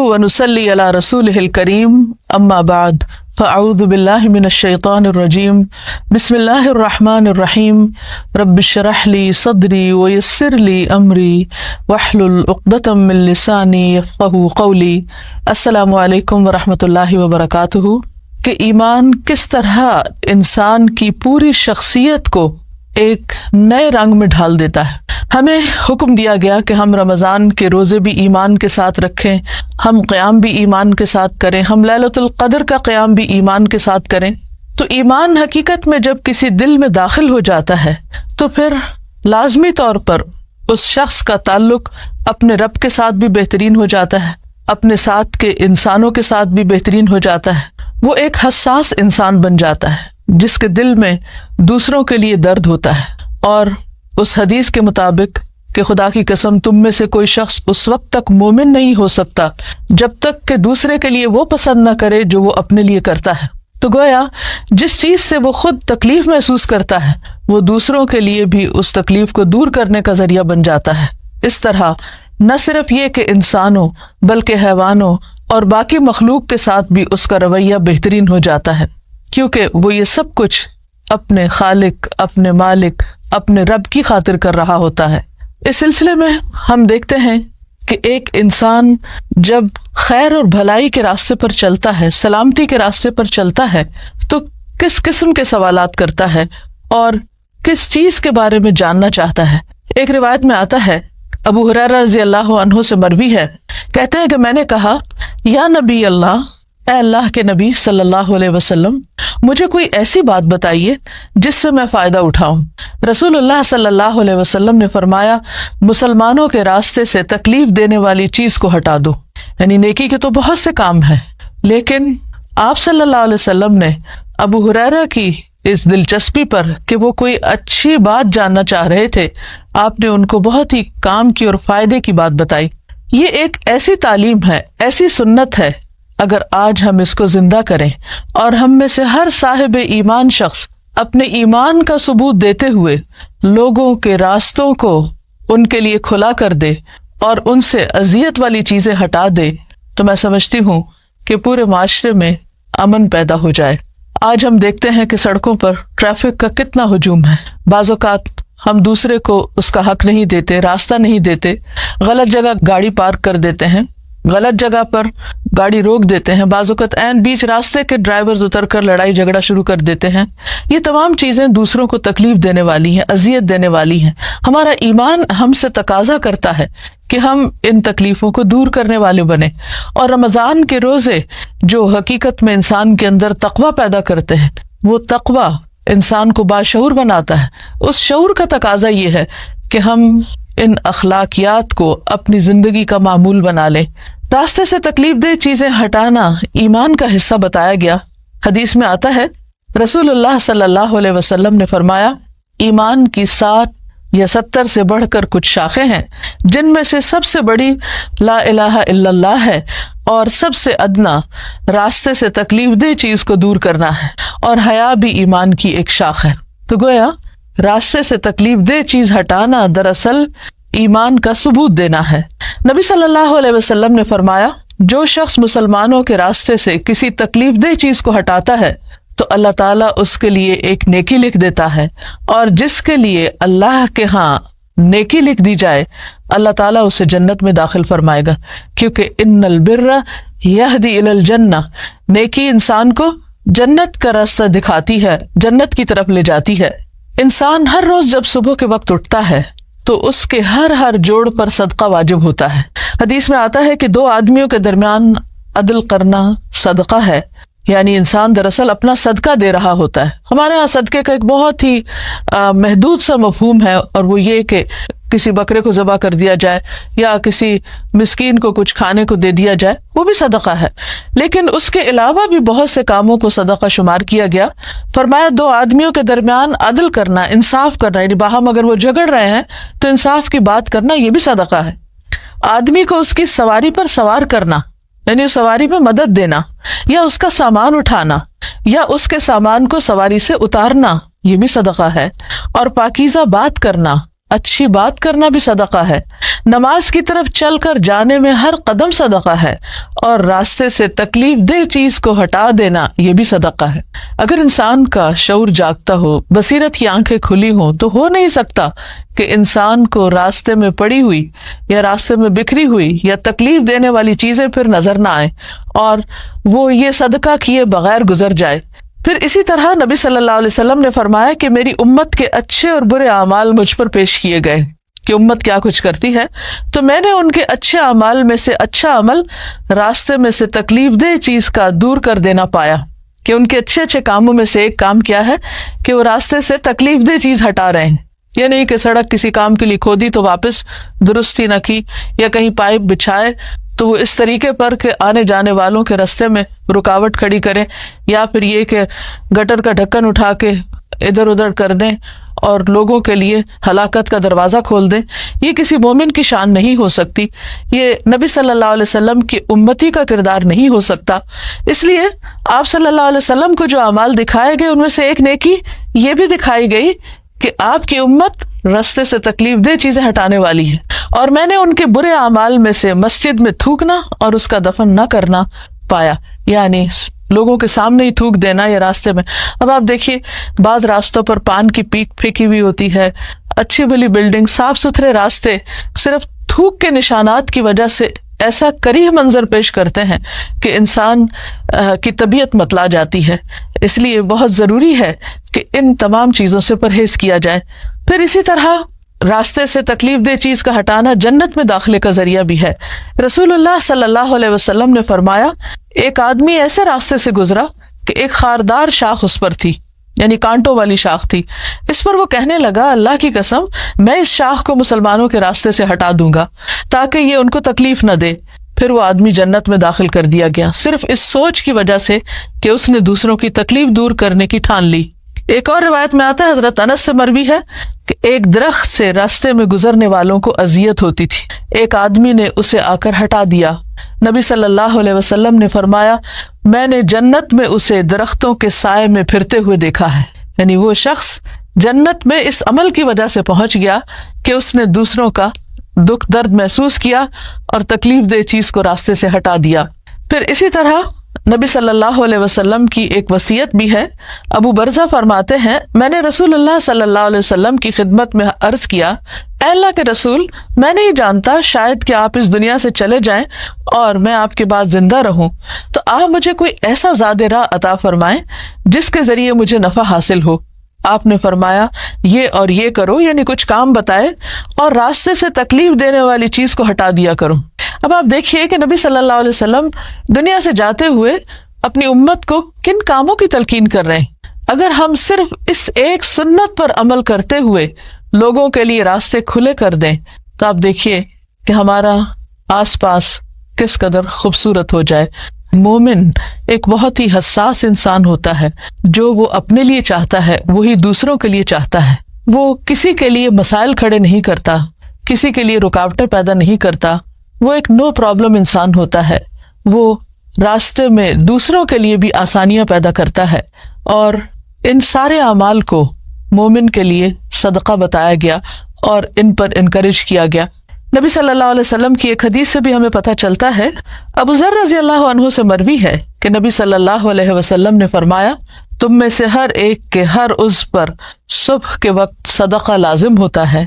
ونصلي على رسوله الكريم اما بعد فاعوذ بالله من الشيطان الرجيم بسم الله الرحمن الرحيم رب اشرح لي صدري ويسر لي امري واحلل عقدة من لساني يفقهوا قولي۔ السلام علیکم ورحمۃ اللہ وبرکاتہ۔ کہ ایمان کس طرح انسان کی پوری شخصیت کو ایک نئے رنگ میں ڈھال دیتا ہے۔ ہمیں حکم دیا گیا کہ ہم رمضان کے روزے بھی ایمان کے ساتھ رکھیں، ہم قیام بھی ایمان کے ساتھ کریں، ہم لیلۃ القدر کا قیام بھی ایمان کے ساتھ کریں۔ تو ایمان حقیقت میں جب کسی دل میں داخل ہو جاتا ہے تو پھر لازمی طور پر اس شخص کا تعلق اپنے رب کے ساتھ بھی بہترین ہو جاتا ہے، اپنے ساتھ کے انسانوں کے ساتھ بھی بہترین ہو جاتا ہے۔ وہ ایک حساس انسان بن جاتا ہے جس کے دل میں دوسروں کے لیے درد ہوتا ہے، اور اس حدیث کے مطابق کہ خدا کی قسم تم میں سے کوئی شخص اس وقت تک مومن نہیں ہو سکتا جب تک کہ دوسرے کے لیے وہ پسند نہ کرے جو وہ اپنے لیے کرتا ہے۔ تو گویا جس چیز سے وہ خود تکلیف محسوس کرتا ہے وہ دوسروں کے لیے بھی اس تکلیف کو دور کرنے کا ذریعہ بن جاتا ہے۔ اس طرح نہ صرف یہ کہ انسانوں بلکہ حیوانوں اور باقی مخلوق کے ساتھ بھی اس کا رویہ بہترین ہو جاتا ہے، کیونکہ وہ یہ سب کچھ اپنے خالق، اپنے مالک، اپنے رب کی خاطر کر رہا ہوتا ہے۔ اس سلسلے میں ہم دیکھتے ہیں کہ ایک انسان جب خیر اور بھلائی کے راستے پر چلتا ہے، سلامتی کے راستے پر چلتا ہے، تو کس قسم کے سوالات کرتا ہے اور کس چیز کے بارے میں جاننا چاہتا ہے۔ ایک روایت میں آتا ہے، ابو ہریرہ رضی اللہ عنہ سے مروی ہے، کہتے ہیں کہ میں نے کہا یا نبی اللہ، اے اللہ کے نبی صلی اللہ علیہ وسلم، مجھے کوئی ایسی بات بتائیے جس سے میں فائدہ اٹھاؤں۔ رسول اللہ صلی اللہ علیہ وسلم نے فرمایا، مسلمانوں کے راستے سے تکلیف دینے والی چیز کو ہٹا دو۔ یعنی نیکی کے تو بہت سے کام ہیں، لیکن آپ صلی اللہ علیہ وسلم نے ابو ہریرہ کی اس دلچسپی پر کہ وہ کوئی اچھی بات جاننا چاہ رہے تھے، آپ نے ان کو بہت ہی کام کی اور فائدے کی بات بتائی۔ یہ ایک ایسی تعلیم ہے، ایسی سنت ہے، اگر آج ہم اس کو زندہ کریں اور ہم میں سے ہر صاحب ایمان شخص اپنے ایمان کا ثبوت دیتے ہوئے لوگوں کے راستوں کو ان کے لیے کھلا کر دے اور ان سے اذیت والی چیزیں ہٹا دے، تو میں سمجھتی ہوں کہ پورے معاشرے میں امن پیدا ہو جائے۔ آج ہم دیکھتے ہیں کہ سڑکوں پر ٹریفک کا کتنا ہجوم ہے۔ بعض اوقات ہم دوسرے کو اس کا حق نہیں دیتے، راستہ نہیں دیتے، غلط جگہ گاڑی پارک کر دیتے ہیں، غلط جگہ پر گاڑی روک دیتے ہیں، بعض اوقات عین بیچ راستے کے ڈرائیورز اتر کر لڑائی جھگڑا شروع کر دیتے ہیں۔ یہ تمام چیزیں دوسروں کو تکلیف دینے والی ہیں، اذیت دینے والی ہیں۔ ہمارا ایمان ہم سے تقاضا کرتا ہے کہ ہم ان تکلیفوں کو دور کرنے والے بنیں، اور رمضان کے روزے جو حقیقت میں انسان کے اندر تقوی پیدا کرتے ہیں، وہ تقوی انسان کو باشعور بناتا ہے۔ اس شعور کا تقاضا یہ ہے کہ ہم ان اخلاقیات کو اپنی زندگی کا معمول بنا لیں۔ راستے سے تکلیف دہ چیزیں ہٹانا ایمان کا حصہ بتایا گیا۔ حدیث میں آتا ہے، رسول اللہ صلی اللہ علیہ وسلم نے فرمایا، ایمان کی 60 یا 70 سے بڑھ کر کچھ شاخیں ہیں، جن میں سے سب سے بڑی لا الہ الا اللہ ہے، اور سب سے ادنا راستے سے تکلیف دہ چیز کو دور کرنا ہے، اور حیا بھی ایمان کی ایک شاخ ہے۔ تو گویا راستے سے تکلیف دہ چیز ہٹانا دراصل ایمان کا ثبوت دینا ہے۔ نبی صلی اللہ علیہ وسلم نے فرمایا، جو شخص مسلمانوں کے راستے سے کسی تکلیف دہ چیز کو ہٹاتا ہے تو اللہ تعالیٰ اس کے لیے ایک نیکی لکھ دیتا ہے، اور جس کے لیے اللہ کے ہاں نیکی لکھ دی جائے اللہ تعالیٰ اسے جنت میں داخل فرمائے گا، کیونکہ ان البر یہدی الی الجنہ، نیکی انسان کو جنت کا راستہ دکھاتی ہے، جنت کی طرف لے جاتی ہے۔ انسان ہر روز جب صبح کے وقت اٹھتا ہے تو اس کے ہر جوڑ پر صدقہ واجب ہوتا ہے۔ حدیث میں آتا ہے کہ 2 آدمیوں کے درمیان عدل کرنا صدقہ ہے، یعنی انسان دراصل اپنا صدقہ دے رہا ہوتا ہے۔ ہمارے ہاں صدقے کا ایک بہت ہی محدود سا مفہوم ہے، اور وہ یہ کہ کسی بکرے کو ذبح کر دیا جائے یا کسی مسکین کو کچھ کھانے کو دے دیا جائے، وہ بھی صدقہ ہے۔ لیکن اس کے علاوہ بھی بہت سے کاموں کو صدقہ شمار کیا گیا۔ فرمایا 2 آدمیوں کے درمیان عدل کرنا، انصاف کرنا، یعنی باہم اگر وہ جھگڑ رہے ہیں تو انصاف کی بات کرنا، یہ بھی صدقہ ہے۔ آدمی کو اس کی سواری پر سوار کرنا، یعنی سواری میں مدد دینا، یا اس کا سامان اٹھانا، یا اس کے سامان کو سواری سے اتارنا، یہ بھی صدقہ ہے۔ اور پاکیزہ بات کرنا، اچھی بات کرنا بھی صدقہ ہے، نماز کی طرف چل کر جانے میں ہر قدم صدقہ ہے، اور راستے سے تکلیف دہ چیز کو ہٹا دینا یہ بھی صدقہ ہے۔ اگر انسان کا شعور جاگتا ہو، بصیرت کی آنکھیں کھلی ہوں، تو ہو نہیں سکتا کہ انسان کو راستے میں پڑی ہوئی یا راستے میں بکھری ہوئی یا تکلیف دینے والی چیزیں پھر نظر نہ آئیں اور وہ یہ صدقہ کیے بغیر گزر جائے۔ پھر اسی طرح نبی صلی اللہ علیہ وسلم نے فرمایا کہ میری امت کے اچھے اور برے اعمال مجھ پر پیش کیے گئے کہ امت کیا کچھ کرتی ہے، تو میں نے ان کے اچھے اعمال میں سے اچھا عمل راستے میں سے تکلیف دہ چیز کا دور کر دینا پایا، کہ ان کے اچھے اچھے کاموں میں سے ایک کام کیا ہے کہ وہ راستے سے تکلیف دہ چیز ہٹا رہے ہیں۔ یہ نہیں کہ سڑک کسی کام کے لیے کھودی تو واپس درستی نہ کی، یا کہیں پائپ بچھائے تو وہ اس طریقے پر کہ آنے جانے والوں کے راستے میں رکاوٹ کھڑی کریں، یا پھر یہ کہ گٹر کا ڈھکن اٹھا کے ادھر ادھر کر دیں اور لوگوں کے لیے ہلاکت کا دروازہ کھول دیں۔ یہ کسی مومن کی شان نہیں ہو سکتی، یہ نبی صلی اللہ علیہ وسلم کی امتی کا کردار نہیں ہو سکتا۔ اس لیے آپ صلی اللہ علیہ وسلم کو جو اعمال دکھائے گئے ان میں سے ایک نیکی یہ بھی دکھائی گئی کہ آپ کی امت راستے سے تکلیف دہ چیزیں ہٹانے والی ہے، اور میں نے ان کے برے اعمال میں سے مسجد میں تھوکنا اور اس کا دفن نہ کرنا پایا، یعنی لوگوں کے سامنے ہی تھوک دینا یا راستے میں۔ اب آپ دیکھیے بعض راستوں پر پان کی پیک پھینکی ہوئی ہوتی ہے، اچھی بھلی بلڈنگ، صاف ستھرے راستے صرف تھوک کے نشانات کی وجہ سے ایسا کریہ منظر پیش کرتے ہیں کہ انسان کی طبیعت متلا جاتی ہے۔ اس لیے بہت ضروری ہے کہ ان تمام چیزوں سے پرہیز کیا جائے۔ پھر اسی طرح راستے سے تکلیف دہ چیز کا ہٹانا جنت میں داخلے کا ذریعہ بھی ہے۔ رسول اللہ صلی اللہ علیہ وسلم نے فرمایا، ایک آدمی ایسے راستے سے گزرا کہ ایک خاردار شاخ اس پر تھی، یعنی کانٹوں والی شاخ تھی۔ اس پر وہ کہنے لگا، اللہ کی قسم میں اس شاخ کو مسلمانوں کے راستے سے ہٹا دوں گا تاکہ یہ ان کو تکلیف نہ دے۔ پھر وہ آدمی جنت میں داخل کر دیا گیا، صرف اس سوچ کی وجہ سے کہ اس نے دوسروں کی تکلیف دور کرنے کی ٹھان لی۔ ایک اور روایت میں آتا ہے، حضرت انس سے مروی ہے کہ ایک درخت سے راستے میں گزرنے والوں کو اذیت ہوتی تھی، ایک آدمی نے اسے آ کر ہٹا دیا۔ نبی صلی اللہ علیہ وسلم نے فرمایا، میں نے جنت میں اسے درختوں کے سائے میں پھرتے ہوئے دیکھا ہے، یعنی وہ شخص جنت میں اس عمل کی وجہ سے پہنچ گیا کہ اس نے دوسروں کا دکھ درد محسوس کیا اور تکلیف دہ چیز کو راستے سے ہٹا دیا۔ پھر اسی طرح نبی صلی اللہ علیہ وسلم کی ایک وصیت بھی ہے۔ ابو برزہ فرماتے ہیں، میں نے رسول اللہ صلی اللہ علیہ وسلم کی خدمت میں عرض کیا، اے اللہ کے رسول، میں نہیں جانتا شاید کہ آپ اس دنیا سے چلے جائیں اور میں آپ کے بعد زندہ رہوں، تو آپ مجھے کوئی ایسا زاد راہ عطا فرمائیں جس کے ذریعے مجھے نفع حاصل ہو۔ آپ نے فرمایا، یہ اور یہ کرو، یعنی کچھ کام بتائے، اور راستے سے تکلیف دینے والی چیز کو ہٹا دیا کرو۔ اب آپ دیکھیے کہ نبی صلی اللہ علیہ وسلم دنیا سے جاتے ہوئے اپنی امت کو کن کاموں کی تلقین کر رہے ہیں۔ اگر ہم صرف اس ایک سنت پر عمل کرتے ہوئے لوگوں کے لیے راستے کھلے کر دیں تو آپ دیکھیے کہ ہمارا آس پاس کس قدر خوبصورت ہو جائے۔ مومن ایک بہت ہی حساس انسان ہوتا ہے، جو وہ اپنے لیے چاہتا ہے وہی دوسروں کے لیے چاہتا ہے۔ وہ کسی کے لیے مسائل کھڑے نہیں کرتا، کسی کے لیے رکاوٹیں پیدا نہیں کرتا، وہ ایک نو پرابلم انسان ہوتا ہے۔ وہ راستے میں دوسروں کے لیے بھی آسانیاں پیدا کرتا ہے، اور ان سارے اعمال کو مومن کے لیے صدقہ بتایا گیا اور ان پر انکریج کیا گیا۔ نبی صلی اللہ علیہ وسلم کی ایک حدیث سے بھی ہمیں پتہ چلتا ہے، ابو ذر رضی اللہ عنہ سے مروی ہے کہ نبی صلی اللہ علیہ وسلم نے فرمایا، تم میں سے ہر ایک کے ہر عضو پر صبح کے وقت صدقہ لازم ہوتا ہے۔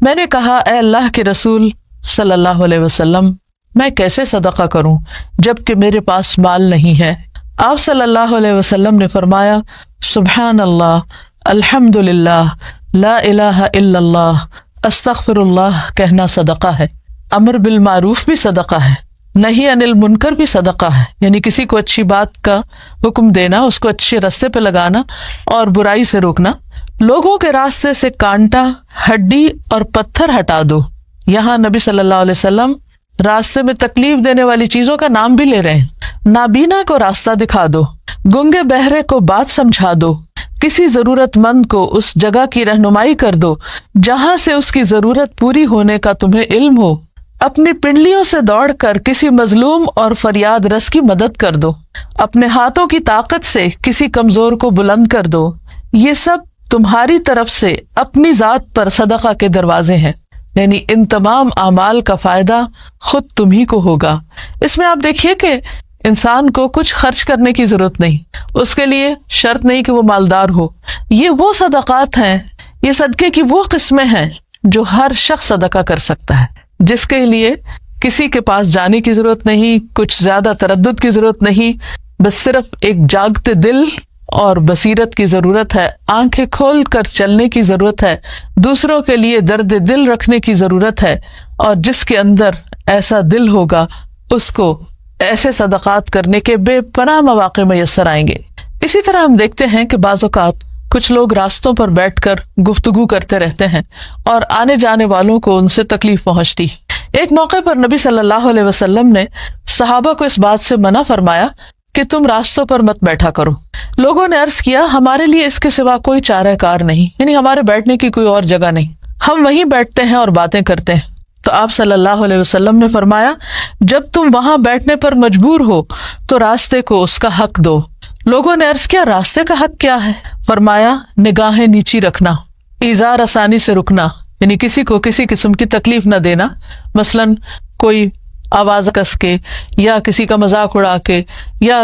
میں نے کہا، اے اللہ کے رسول صلی اللہ علیہ وسلم، میں کیسے صدقہ کروں جبکہ میرے پاس مال نہیں ہے؟ آپ صلی اللہ علیہ وسلم نے فرمایا، سبحان اللہ، الحمد للہ، لا الہ الا اللہ، استغفر اللہ کہنا صدقہ ہے۔ امر بالمعروف بھی صدقہ ہے، نہی عن المنکر بھی صدقہ ہے، یعنی کسی کو اچھی بات کا حکم دینا، اس کو اچھے راستے پہ لگانا اور برائی سے روکنا۔ لوگوں کے راستے سے کانٹا، ہڈی اور پتھر ہٹا دو۔ یہاں نبی صلی اللہ علیہ وسلم راستے میں تکلیف دینے والی چیزوں کا نام بھی لے رہے ہیں۔ نابینا کو راستہ دکھا دو، گنگے بہرے کو بات سمجھا دو، کسی ضرورت مند کو اس جگہ کی رہنمائی کر دو جہاں سے اس کی ضرورت پوری ہونے کا تمہیں علم ہو، اپنی پنڈلیوں سے دوڑ کر کسی مظلوم اور فریاد رس کی مدد کر دو، اپنے ہاتھوں کی طاقت سے کسی کمزور کو بلند کر دو۔ یہ سب تمہاری طرف سے اپنی ذات پر صدقہ کے دروازے ہیں، یعنی ان تمام اعمال کا فائدہ خود تمہیں کو ہوگا۔ اس میں آپ دیکھیے کہ انسان کو کچھ خرچ کرنے کی ضرورت نہیں، اس کے لیے شرط نہیں کہ وہ مالدار ہو۔ یہ وہ صدقات ہیں، یہ صدقے کی وہ قسمیں ہیں جو ہر شخص صدقہ کر سکتا ہے، جس کے لیے کسی کے پاس جانے کی ضرورت نہیں، کچھ زیادہ تردد کی ضرورت نہیں، بس صرف ایک جاگتے دل اور بصیرت کی ضرورت ہے، آنکھیں کھول کر چلنے کی ضرورت ہے، دوسروں کے لیے درد دل رکھنے کی ضرورت ہے، اور جس کے اندر ایسا دل ہوگا اس کو ایسے صدقات کرنے کے بے پناہ مواقع میسر آئیں گے۔ اسی طرح ہم دیکھتے ہیں کہ بعض اوقات کچھ لوگ راستوں پر بیٹھ کر گفتگو کرتے رہتے ہیں اور آنے جانے والوں کو ان سے تکلیف پہنچتی۔ ایک موقع پر نبی صلی اللہ علیہ وسلم نے صحابہ کو اس بات سے منع فرمایا کہ تم راستوں پر مت بیٹھا کرو۔ لوگوں نے عرض کیا ہمارے لیے اس کے سوا کوئی چارہ کار نہیں، یعنی ہمارے بیٹھنے کی کوئی اور جگہ نہیں، ہم وہیں بیٹھتے ہیں اور باتیں کرتے ہیں۔ تو آپ صلی اللہ علیہ وسلم نے فرمایا جب تم وہاں بیٹھنے پر مجبور ہو تو راستے کو اس کا حق دو۔ لوگوں نے عرض کیا راستے کا حق کیا ہے؟ فرمایا نگاہیں نیچی رکھنا، ایذار آسانی سے رکنا، یعنی کسی کو کسی قسم کی تکلیف نہ دینا، مثلاً کوئی آواز کس کے یا کسی کا مذاق اڑا کے یا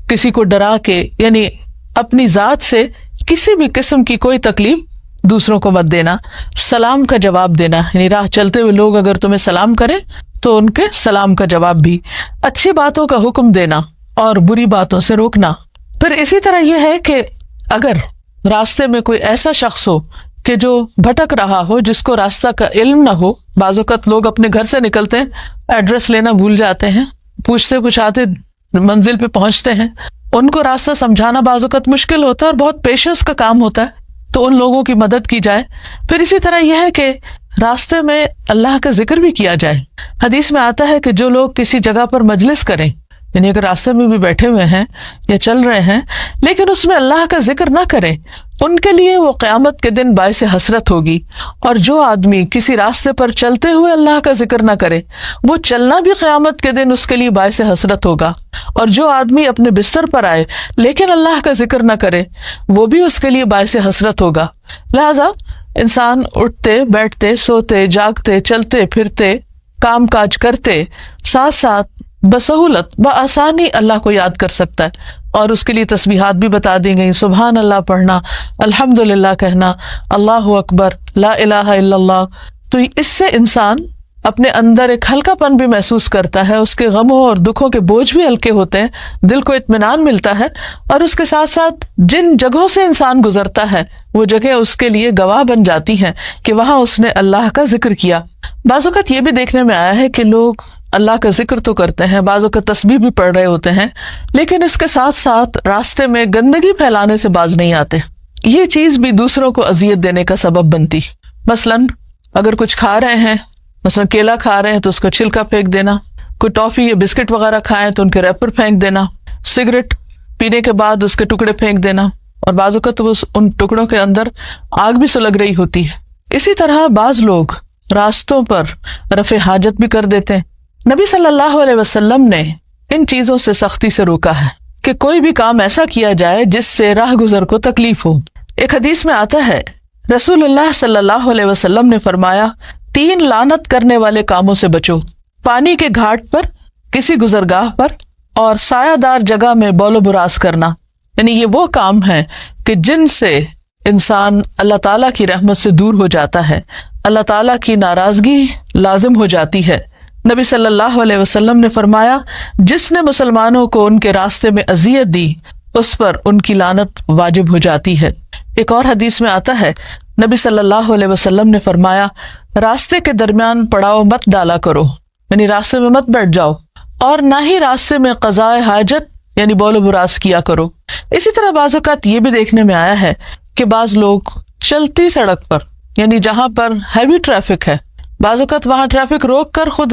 کسی کو ڈرا کے، یعنی اپنی ذات سے کسی بھی قسم کی کوئی تکلیف دوسروں کو مت دینا۔ سلام کا جواب دینا، یعنی راہ چلتے ہوئے لوگ اگر تمہیں سلام کریں تو ان کے سلام کا جواب بھی، اچھی باتوں کا حکم دینا اور بری باتوں سے روکنا۔ پھر اسی طرح یہ ہے کہ اگر راستے میں کوئی ایسا شخص ہو کہ جو بھٹک رہا ہو، جس کو راستہ کا علم نہ ہو، بعض اوقات لوگ اپنے گھر سے نکلتے ہیں ایڈریس لینا بھول جاتے ہیں، پوچھتے پوچھاتے منزل پہ پہنچتے ہیں، ان کو راستہ سمجھانا بعض اوقات مشکل ہوتا ہے اور بہت پیشنس کا کام ہوتا ہے، تو ان لوگوں کی مدد کی جائے۔ پھر اسی طرح یہ ہے کہ راستے میں اللہ کا ذکر بھی کیا جائے۔ حدیث میں آتا ہے کہ جو لوگ کسی جگہ پر مجلس کریں، یعنی اگر راستے میں بھی بیٹھے ہوئے ہیں یا چل رہے ہیں لیکن اس میں اللہ کا ذکر نہ کریں، ان کے لیے وہ قیامت کے دن باعث حسرت ہوگی۔ اور جو آدمی کسی راستے پر چلتے ہوئے اللہ کا ذکر نہ کرے، وہ چلنا بھی قیامت کے دن اس کے لیے باعث حسرت ہوگا۔ اور جو آدمی اپنے بستر پر آئے لیکن اللہ کا ذکر نہ کرے، وہ بھی اس کے لیے باعث حسرت ہوگا۔ لہذا انسان اٹھتے بیٹھتے سوتے جاگتے چلتے پھرتے کام کاج کرتے ساتھ ساتھ بسہولت بآسانی اللہ کو یاد کر سکتا ہے، اور اس کے لیے تسبیحات بھی بتا دی گئی، سبحان اللہ پڑھنا، الحمدللہ کہنا، اللہ اکبر، لا الہ الا اللہ۔ تو اس سے انسان اپنے اندر ایک ہلکا پن بھی محسوس کرتا ہے، اس کے غموں اور دکھوں کے بوجھ بھی ہلکے ہوتے ہیں، دل کو اطمینان ملتا ہے، اور اس کے ساتھ ساتھ جن جگہوں سے انسان گزرتا ہے وہ جگہ اس کے لیے گواہ بن جاتی ہیں کہ وہاں اس نے اللہ کا ذکر کیا۔ بعض اوقات یہ بھی دیکھنے میں آیا ہے کہ لوگ اللہ کا ذکر تو کرتے ہیں، بعض اوقات تسبیح بھی پڑھ رہے ہوتے ہیں، لیکن اس کے ساتھ ساتھ راستے میں گندگی پھیلانے سے باز نہیں آتے۔ یہ چیز بھی دوسروں کو اذیت دینے کا سبب بنتی۔ مثلاً اگر کچھ کھا رہے ہیں، مثلاً کیلا کھا رہے ہیں تو اس کا چھلکا پھینک دینا، کوئی ٹافی یا بسکٹ وغیرہ کھائیں تو ان کے ریپر پھینک دینا، سگریٹ پینے کے بعد اس کے ٹکڑے پھینک دینا، اور بعض اوقات ان ٹکڑوں کے اندر آگ بھی سلگ رہی ہوتی ہے۔ اسی طرح بعض لوگ راستوں پر رفع حاجت بھی کر دیتے ہیں۔ نبی صلی اللہ علیہ وسلم نے ان چیزوں سے سختی سے روکا ہے کہ کوئی بھی کام ایسا کیا جائے جس سے راہ گزر کو تکلیف ہو۔ ایک حدیث میں آتا ہے رسول اللہ صلی اللہ علیہ وسلم نے فرمایا 3 لعنت کرنے والے کاموں سے بچو، پانی کے گھاٹ پر، کسی گزرگاہ پر، اور سایہ دار جگہ میں بول و براز کرنا۔ یعنی یہ وہ کام ہیں کہ جن سے انسان اللہ تعالیٰ کی رحمت سے دور ہو جاتا ہے، اللہ تعالیٰ کی ناراضگی لازم ہو جاتی ہے۔ نبی صلی اللہ علیہ وسلم نے فرمایا جس نے مسلمانوں کو ان کے راستے میں اذیت دی اس پر ان کی لعنت واجب ہو جاتی ہے۔ ایک اور حدیث میں آتا ہے نبی صلی اللہ علیہ وسلم نے فرمایا راستے کے درمیان پڑاؤ مت ڈالا کرو، یعنی راستے میں مت بیٹھ جاؤ، اور نہ ہی راستے میں قضاء حاجت یعنی بول و براز کیا کرو۔ اسی طرح بعض اوقات یہ بھی دیکھنے میں آیا ہے کہ بعض لوگ چلتی سڑک پر، یعنی جہاں پر ہیوی ٹریفک ہے، بعض اوقات وہاں ٹریفک روک کر خود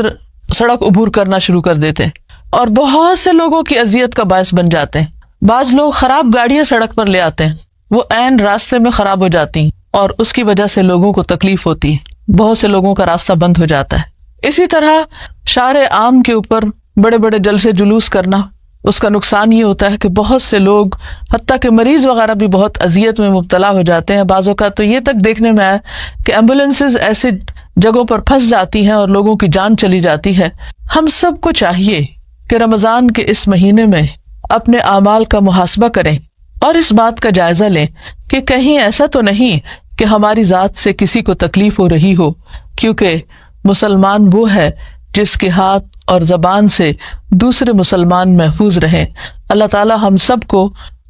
سڑک عبور کرنا شروع کر دیتے ہیں اور بہت سے لوگوں کی اذیت کا باعث بن جاتے ہیں۔ بعض لوگ خراب گاڑیاں سڑک پر لے آتے ہیں، وہ عین راستے میں خراب ہو جاتی ہیں اور اس کی وجہ سے لوگوں کو تکلیف ہوتی ہے، بہت سے لوگوں کا راستہ بند ہو جاتا ہے۔ اسی طرح شارع عام کے اوپر بڑے بڑے جلسے جلوس کرنا، اس کا نقصان یہ ہوتا ہے کہ بہت سے لوگ حتیٰ کہ مریض وغیرہ بھی بہت اذیت میں مبتلا ہو جاتے ہیں. بعض اوقات تو یہ تک دیکھنے میں آیا کہ ایمبولینسز ایسے جگہوں پر پھنس جاتی ہیں اور لوگوں کی جان چلی جاتی ہے. ہم سب کو چاہیے کہ رمضان کے اس مہینے میں اپنے اعمال کا محاسبہ کریں اور اس بات کا جائزہ لیں کہ کہیں ایسا تو نہیں کہ ہماری ذات سے کسی کو تکلیف ہو رہی ہو، کیونکہ مسلمان وہ ہے جس کے ہاتھ اور زبان سے دوسرے مسلمان محفوظ رہیں. اللہ تعالی ہم سب کو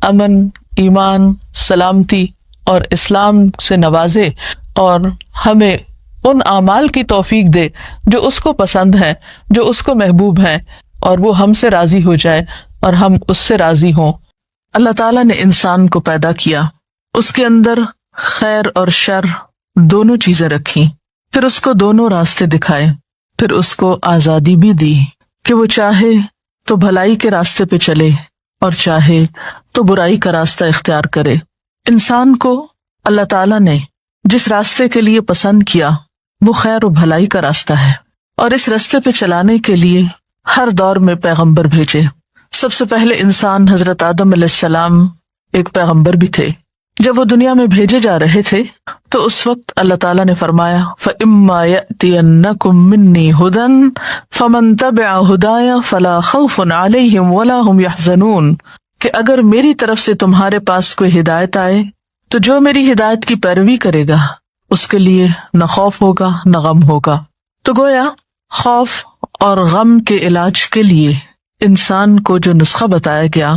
امن، ایمان، سلامتی اور اسلام سے نوازے اور ہمیں ان اعمال کی توفیق دے جو اس کو پسند ہے، جو اس کو محبوب ہیں، اور وہ ہم سے راضی ہو جائے اور ہم اس سے راضی ہوں. اللہ تعالیٰ نے انسان کو پیدا کیا، اس کے اندر خیر اور شر دونوں چیزیں رکھی، پھر اس کو دونوں راستے دکھائے، پھر اس کو آزادی بھی دی کہ وہ چاہے تو بھلائی کے راستے پہ چلے اور چاہے تو برائی کا راستہ اختیار کرے. انسان کو اللہ تعالیٰ نے جس راستے کے لیے پسند کیا وہ خیر و بھلائی کا راستہ ہے، اور اس راستے پہ چلانے کے لیے ہر دور میں پیغمبر بھیجے. سب سے پہلے انسان حضرت آدم علیہ السلام ایک پیغمبر بھی تھے. جب وہ دنیا میں بھیجے جا رہے تھے تو اس وقت اللہ تعالیٰ نے فرمایا فَإِمَّا يَأْتِيَنَّكُم مِّنِّي هُدًى فَمَن تَبِعَ هُدَايَ فَلَا خَوْفٌ عَلَيْهِمْ وَلَا هُمْ يَحْزَنُونَ، کہ اگر میری طرف سے تمہارے پاس کوئی ہدایت آئے تو جو میری ہدایت کی پیروی کرے گا اس کے لیے نہ خوف ہوگا نہ غم ہوگا. تو گویا خوف اور غم کے علاج کے لیے انسان کو جو نسخہ بتایا گیا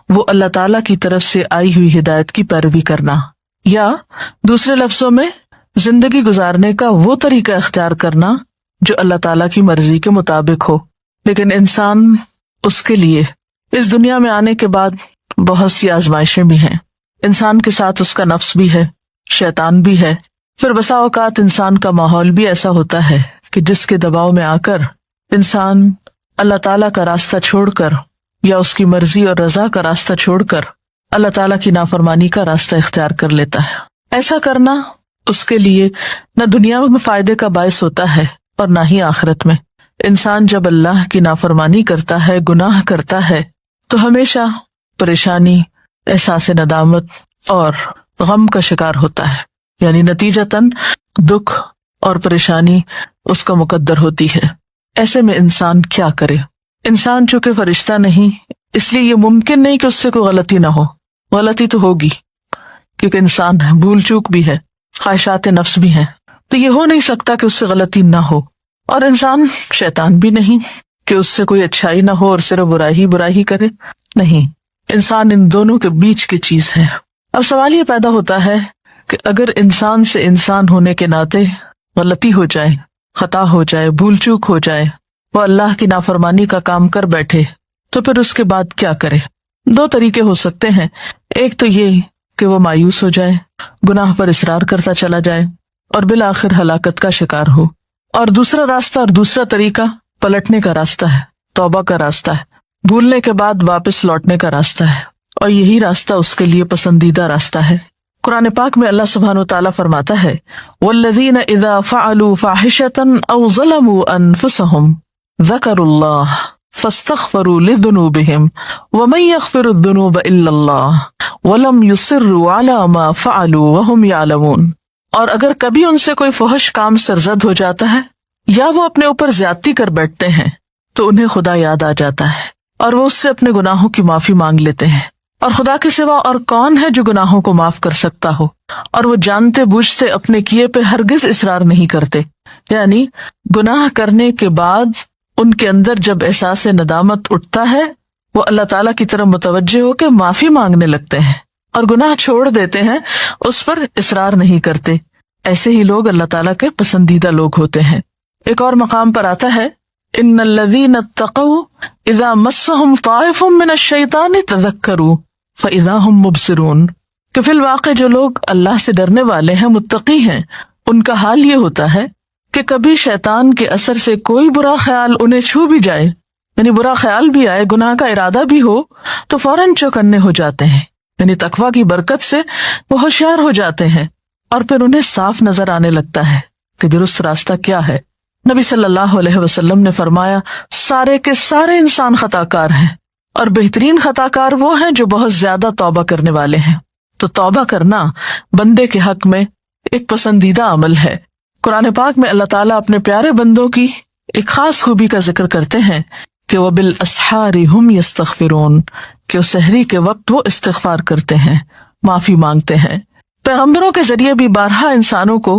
وہ اللہ تعالیٰ کی طرف سے آئی ہوئی ہدایت کی پیروی کرنا، یا دوسرے لفظوں میں زندگی گزارنے کا وہ طریقہ اختیار کرنا جو اللہ تعالیٰ کی مرضی کے مطابق ہو. لیکن انسان اس کے لیے اس دنیا میں آنے کے بعد بہت سی آزمائشیں بھی ہیں. انسان کے ساتھ اس کا نفس بھی ہے، شیطان بھی ہے. پھر بسا اوقات انسان کا ماحول بھی ایسا ہوتا ہے کہ جس کے دباؤ میں آ کر انسان اللہ تعالیٰ کا راستہ چھوڑ کر یا اس کی مرضی اور رضا کا راستہ چھوڑ کر اللہ تعالیٰ کی نافرمانی کا راستہ اختیار کر لیتا ہے. ایسا کرنا اس کے لیے نہ دنیا میں فائدے کا باعث ہوتا ہے اور نہ ہی آخرت میں. انسان جب اللہ کی نافرمانی کرتا ہے، گناہ کرتا ہے، تو ہمیشہ پریشانی، احساس ندامت اور غم کا شکار ہوتا ہے، یعنی نتیجتاً دکھ اور پریشانی اس کا مقدر ہوتی ہے. ایسے میں انسان کیا کرے؟ انسان چونکہ فرشتہ نہیں، اس لیے یہ ممکن نہیں کہ اس سے کوئی غلطی نہ ہو. غلطی تو ہوگی کیونکہ انسان ہے، بھول چوک بھی ہے، خواہشات نفس بھی ہیں، تو یہ ہو نہیں سکتا کہ اس سے غلطی نہ ہو. اور انسان شیطان بھی نہیں کہ اس سے کوئی اچھائی نہ ہو اور صرف برائی ہی کرے. نہیں، انسان ان دونوں کے بیچ کی چیز ہے. اب سوال یہ پیدا ہوتا ہے کہ اگر انسان سے انسان ہونے کے ناطے غلطی ہو جائے، خطا ہو جائے، بھول چوک ہو جائے، وہ اللہ کی نافرمانی کا کام کر بیٹھے، تو پھر اس کے بعد کیا کرے؟ دو طریقے ہو سکتے ہیں. ایک تو یہ کہ وہ مایوس ہو جائے، گناہ پر اصرار کرتا چلا جائے اور بالآخر ہلاکت کا شکار ہو. اور دوسرا راستہ اور دوسرا طریقہ پلٹنے کا راستہ ہے، توبہ کا راستہ ہے، بھولنے کے بعد واپس لوٹنے کا راستہ ہے، اور یہی راستہ اس کے لیے پسندیدہ راستہ ہے. قرآن پاک میں اللہ سبحانہ وتعالیٰ فرماتا ہے وَالَّذِينَ إِذَا فَعَلُوا فَاحِشَةً أَوْ ظَلَمُوا أَنفُسَهُمْ ذَكَرُوا اللَّهَ فَاسْتَغْفَرُوا لِذُنُوبِهِمْ وَمَن يَغْفِرُ الذُّنُوبَ إِلَّا اللَّهُ وَلَمْ يُصِرُّوا عَلَى مَا فَعَلُوا وَهُمْ يَعْلَمُونَ. اور اگر کبھی ان سے کوئی فحش کام سرزد ہو جاتا ہے یا وہ اپنے اوپر زیادتی کر بیٹھتے ہیں تو انہیں خدا یاد آ جاتا ہے اور وہ اس سے اپنے گناہوں کی معافی مانگ لیتے ہیں. اور خدا کے سوا اور کون ہے جو گناہوں کو معاف کر سکتا ہو؟ اور وہ جانتے بوجھتے اپنے کیے پہ ہرگز اصرار نہیں کرتے. یعنی گناہ کرنے کے بعد ان کے اندر جب احساس ندامت اٹھتا ہے وہ اللہ تعالیٰ کی طرف متوجہ ہو کے معافی مانگنے لگتے ہیں اور گناہ چھوڑ دیتے ہیں، اس پر اصرار نہیں کرتے. ایسے ہی لوگ اللہ تعالیٰ کے پسندیدہ لوگ ہوتے ہیں. ایک اور مقام پر آتا ہے ان الذین اتقوا اذا مسهم طائف من الشیطان تذکروا فاذا هم مبصرون، کہ فی الواقع جو لوگ اللہ سے ڈرنے والے ہیں، متقی ہیں، ان کا حال یہ ہوتا ہے کہ کبھی شیطان کے اثر سے کوئی برا خیال انہیں چھو بھی جائے، یعنی برا خیال بھی آئے، گناہ کا ارادہ بھی ہو، تو فوراً چوکنے ہو جاتے ہیں. یعنی تقویٰ کی برکت سے وہ ہوشیار ہو جاتے ہیں اور پھر انہیں صاف نظر آنے لگتا ہے کہ درست راستہ کیا ہے. نبی صلی اللہ علیہ وسلم نے فرمایا سارے کے سارے انسان خطا کار ہیں اور بہترین خطا کار وہ ہیں جو بہت زیادہ توبہ کرنے والے ہیں۔ تو توبہ کرنا بندے کے حق میں ایک پسندیدہ عمل ہے۔ قرآن پاک میں اللہ تعالیٰ اپنے پیارے بندوں کی ایک خاص خوبی کا ذکر کرتے ہیں کہ وَبِالْأَسْحَارِ هُمْ يَسْتَغْفِرُونَ، کہ وہ سحری کے وقت وہ استغفار کرتے ہیں، معافی مانگتے ہیں۔ پیغمبروں کے ذریعے بھی بارہا انسانوں کو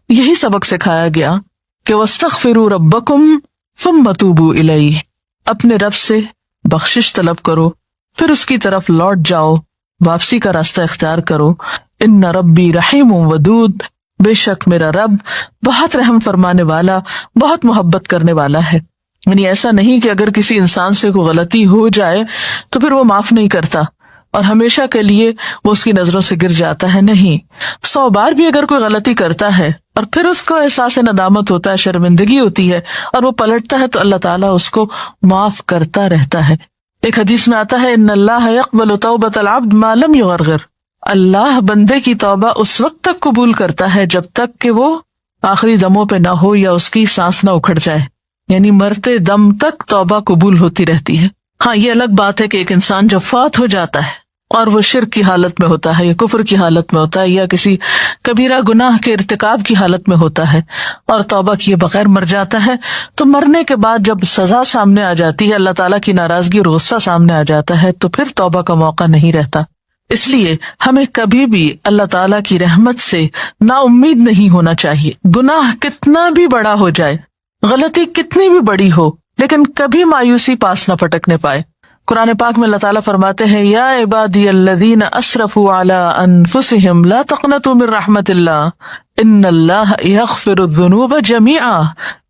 یہی سبق سکھایا گیا کہ وَاسْتَغْفِرُوا رَبَّكُمْ ثُمَّ تُوبُوا إِلَيْهِ، اپنے رب سے بخشش طلب کرو پھر اس کی طرف لوٹ جاؤ، واپسی کا راستہ اختیار کرو۔ ان ربی رحیم ودود، بے شک میرا رب بہت رحم فرمانے والا، بہت محبت کرنے والا ہے۔ یعنی ایسا نہیں کہ اگر کسی انسان سے کوئی غلطی ہو جائے تو پھر وہ معاف نہیں کرتا اور ہمیشہ کے لیے وہ اس کی نظروں سے گر جاتا ہے، نہیں، 100 بار بھی اگر کوئی غلطی کرتا ہے اور پھر اس کو احساس ندامت ہوتا ہے، شرمندگی ہوتی ہے اور وہ پلٹتا ہے تو اللہ تعالیٰ اس کو معاف کرتا رہتا ہے۔ ایک حدیث میں آتا ہے ان اللہ یقبل توبۃ العبد ما لم یغرغر، اللہ بندے کی توبہ اس وقت تک قبول کرتا ہے جب تک کہ وہ آخری دموں پہ نہ ہو یا اس کی سانس نہ اکھڑ جائے، یعنی مرتے دم تک توبہ قبول ہوتی رہتی ہے۔ ہاں، یہ الگ بات ہے کہ ایک انسان جب فوت ہو جاتا ہے اور وہ شرک کی حالت میں ہوتا ہے یا کفر کی حالت میں ہوتا ہے یا کسی کبیرہ گناہ کے ارتکاب کی حالت میں ہوتا ہے اور توبہ کیے بغیر مر جاتا ہے، تو مرنے کے بعد جب سزا سامنے آ جاتی ہے، اللہ تعالیٰ کی ناراضگی اور غصہ سامنے آ جاتا ہے، تو پھر توبہ کا موقع نہیں رہتا۔ اس لیے ہمیں کبھی بھی اللہ تعالیٰ کی رحمت سے نا امید نہیں ہونا چاہیے۔ گناہ کتنا بھی بڑا ہو جائے، غلطی کتنی بھی بڑی ہو، لیکن کبھی مایوسی پاس نہ پٹکنے پائے۔ قرآن پاک میں اللہ تعالیٰ فرماتے ہیں یا عبادی الذین اسرفوا علی انفسہم لا تقنطوا من رحمت اللہ ان اللہ یغفر الذنوب جمیعا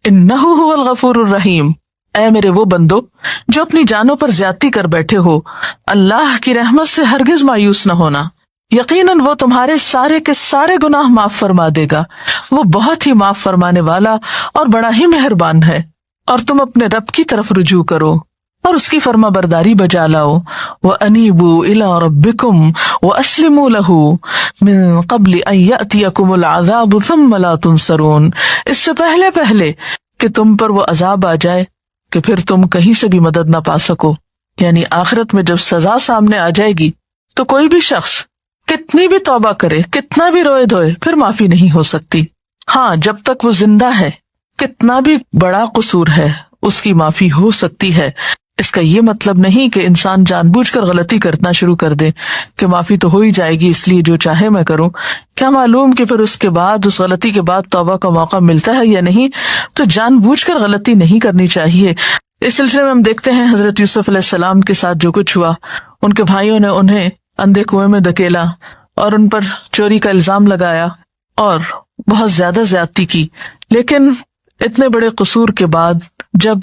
انہ هو الغفور الرحیم۔ اے میرے وہ بندو جو اپنی جانوں پر زیادتی کر بیٹھے ہو، اللہ کی رحمت سے ہرگز مایوس نہ ہونا، یقیناً وہ تمہارے سارے کے سارے گناہ معاف فرما دے گا، وہ بہت ہی معاف فرمانے والا اور بڑا ہی مہربان ہے۔ اور تم اپنے رب کی طرف رجوع کرو اور اس کی فرما برداری بجا لاؤ۔ وَأَنِيبُوا إِلَىٰ رَبِّكُمْ وَأَسْلِمُوا لَهُ مِن قَبْلِ أَن يَأْتِيَكُمُ الْعَذَابُ ثُمَّ لَا تُنصَرُونَ، اس سے پہلے کہ تم پر وہ عذاب آ جائے کہ پھر تم کہیں سے بھی مدد نہ پا سکو۔ یعنی آخرت میں جب سزا سامنے آ جائے گی تو کوئی بھی شخص کتنی بھی توبہ کرے، کتنا بھی روئے دھوئے، پھر معافی نہیں ہو سکتی۔ ہاں، جب تک وہ زندہ ہے، کتنا بھی بڑا قصور ہے اس کی معافی ہو سکتی ہے۔ اس کا یہ مطلب نہیں کہ انسان جان بوجھ کر غلطی کرنا شروع کر دے کہ معافی تو ہو ہی جائے گی اس لیے جو چاہے میں کروں۔ کیا معلوم کہ پھر اس کے بعد، اس غلطی کے بعد توبہ کا موقع ملتا ہے یا نہیں، تو جان بوجھ کر غلطی نہیں کرنی چاہیے۔ اس سلسلے میں ہم دیکھتے ہیں حضرت یوسف علیہ السلام کے ساتھ جو کچھ ہوا، ان کے بھائیوں نے انہیں اندھے کنویں میں دھکیلا اور ان پر چوری کا الزام لگایا اور بہت زیادہ زیادتی کی، لیکن اتنے بڑے قصور کے بعد جب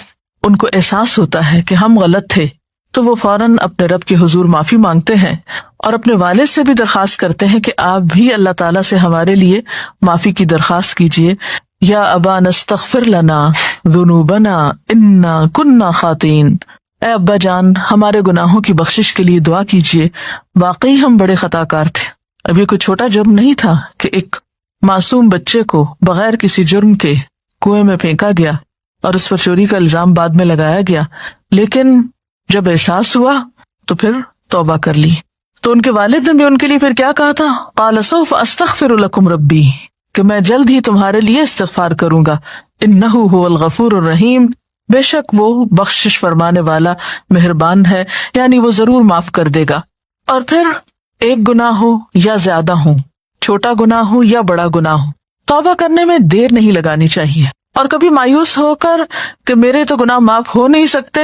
ان کو احساس ہوتا ہے کہ ہم غلط تھے تو وہ فوراً اپنے رب کے حضور معافی مانگتے ہیں اور اپنے والد سے بھی درخواست کرتے ہیں کہ آپ بھی اللہ تعالیٰ سے ہمارے لیے معافی کی درخواست کیجیے۔ یا ابانا استغفر لنا ذنوبنا انا کننا خاطئین، اے ابا جان ہمارے گناہوں کی بخشش کے لیے دعا کیجیے، واقعی ہم بڑے خطا کار تھے۔ اب یہ کوئی چھوٹا جرم نہیں تھا کہ ایک معصوم بچے کو بغیر کسی جرم کے کنویں میں پھینکا گیا اور اس پر چوری کا الزام بعد میں لگایا گیا، لیکن جب احساس ہوا تو پھر توبہ کر لی۔ تو ان کے والد نے بھی ان کے لیے پھر کیا کہا تھا؟ قال سوف استغفر لکم ربی، کہ میں جلد ہی تمہارے لیے استغفار کروں گا، انہ هو الغفور الرحیم، بے شک وہ بخشش فرمانے والا مہربان ہے، یعنی وہ ضرور معاف کر دے گا۔ اور پھر ایک گناہ ہو یا زیادہ ہو، چھوٹا گناہ ہو یا بڑا گناہ ہو، توبہ کرنے میں دیر نہیں لگانی چاہیے۔ اور کبھی مایوس ہو کر کہ میرے تو گناہ معاف ہو نہیں سکتے،